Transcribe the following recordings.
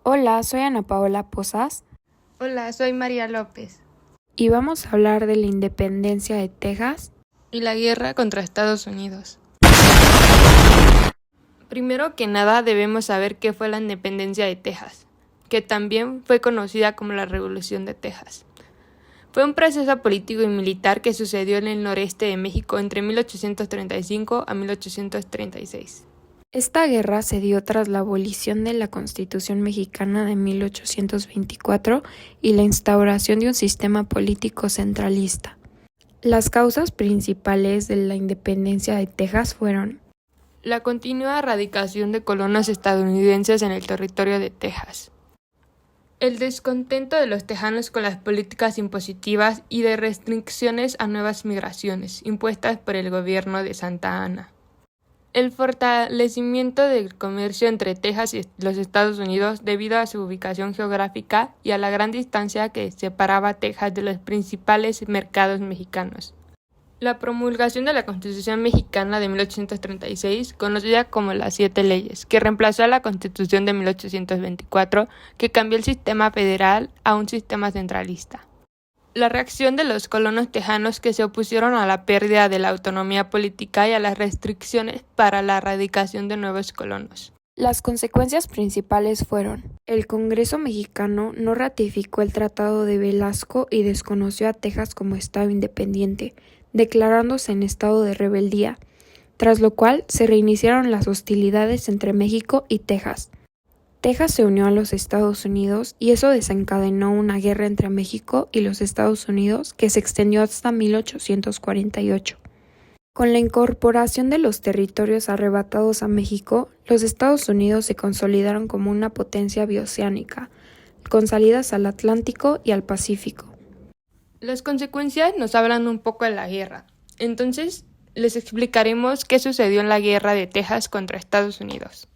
Hola, soy Ana Paola Posas Hola, soy María López. y vamos a hablar de la independencia de Texas. Y la guerra contra Estados Unidos. Primero que nada debemos saber qué fue la independencia de Texas, que también fue conocida como la Revolución de Texas. Fue un proceso político y militar que sucedió en el noreste de México entre 1835 a 1836. Esta guerra se dio tras la abolición de la Constitución mexicana de 1824 y la instauración de un sistema político centralista. Las causas principales de la independencia de Texas fueron La continua erradicación de colonos estadounidenses en el territorio de Texas. El descontento de los tejanos con las políticas impositivas y de restricciones a nuevas migraciones impuestas por el gobierno de Santa Anna. El fortalecimiento del comercio entre Texas y los Estados Unidos debido a su ubicación geográfica y a la gran distancia que separaba a Texas de los principales mercados mexicanos. La promulgación de la Constitución mexicana de 1836, conocida como las Siete Leyes, que reemplazó a la Constitución de 1824, que cambió el sistema federal a un sistema centralista. La reacción de los colonos tejanos que se opusieron a la pérdida de la autonomía política y a las restricciones para la erradicación de nuevos colonos. Las consecuencias principales fueron: el Congreso mexicano no ratificó el Tratado de Velasco y desconoció a Texas como estado independiente, declarándose en estado de rebeldía, tras lo cual se reiniciaron las hostilidades entre México y Texas. Texas se unió a los Estados Unidos y eso desencadenó una guerra entre México y los Estados Unidos que se extendió hasta 1848. Con la incorporación de los territorios arrebatados a México, los Estados Unidos se consolidaron como una potencia bioceánica, con salidas al Atlántico y al Pacífico. Las consecuencias nos hablan un poco de la guerra. Entonces, les explicaremos qué sucedió en la guerra de Texas contra Estados Unidos.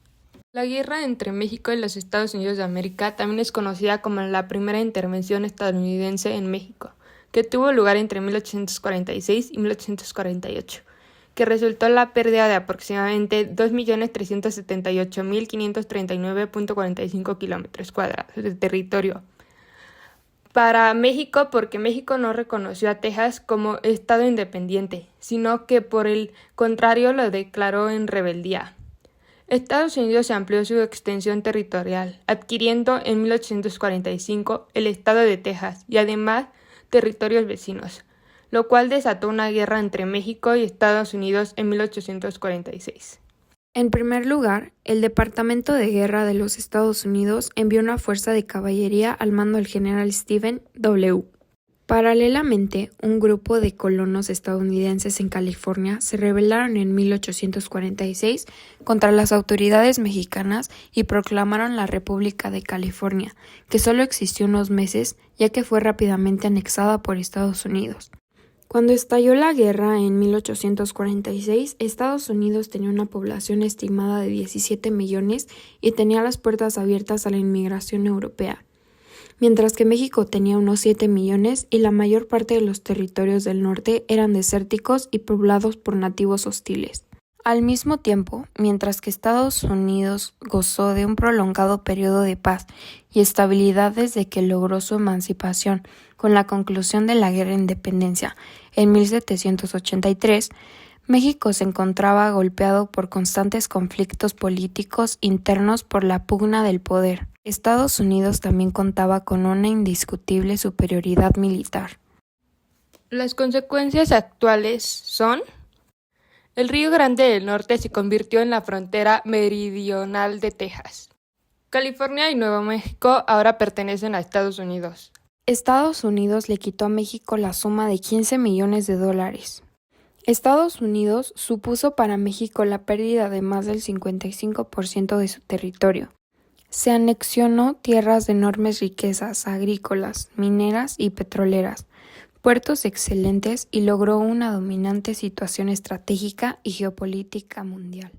La guerra entre México y los Estados Unidos de América también es conocida como la primera intervención estadounidense en México, que tuvo lugar entre 1846 y 1848, que resultó en la pérdida de aproximadamente 2.378.539.45 kilómetros cuadrados de territorio para México, porque México no reconoció a Texas como estado independiente, sino que por el contrario lo declaró en rebeldía. Estados Unidos amplió su extensión territorial, adquiriendo en 1845 el estado de Texas y además territorios vecinos, lo cual desató una guerra entre México y Estados Unidos en 1846. En primer lugar, el Departamento de Guerra de los Estados Unidos envió una fuerza de caballería al mando del general Stephen W. Paralelamente, un grupo de colonos estadounidenses en California se rebelaron en 1846 contra las autoridades mexicanas y proclamaron la República de California, que solo existió unos meses ya que fue rápidamente anexada por Estados Unidos. Cuando estalló la guerra en 1846, Estados Unidos tenía una población estimada de 17 millones y tenía las puertas abiertas a la inmigración europea, mientras que México tenía unos 7 millones y la mayor parte de los territorios del norte eran desérticos y poblados por nativos hostiles. Al mismo tiempo, mientras que Estados Unidos gozó de un prolongado periodo de paz y estabilidad desde que logró su emancipación con la conclusión de la Guerra de Independencia en 1783, México se encontraba golpeado por constantes conflictos políticos internos por la pugna del poder. Estados Unidos también contaba con una indiscutible superioridad militar. Las consecuencias actuales son: el Río Grande del Norte se convirtió en la frontera meridional de Texas. California y Nuevo México ahora pertenecen a Estados Unidos. Estados Unidos le quitó a México la suma de $15 millones. Estados Unidos supuso para México la pérdida de más del 55% de su territorio. Se anexionó tierras de enormes riquezas agrícolas, mineras y petroleras, puertos excelentes y logró una dominante situación estratégica y geopolítica mundial.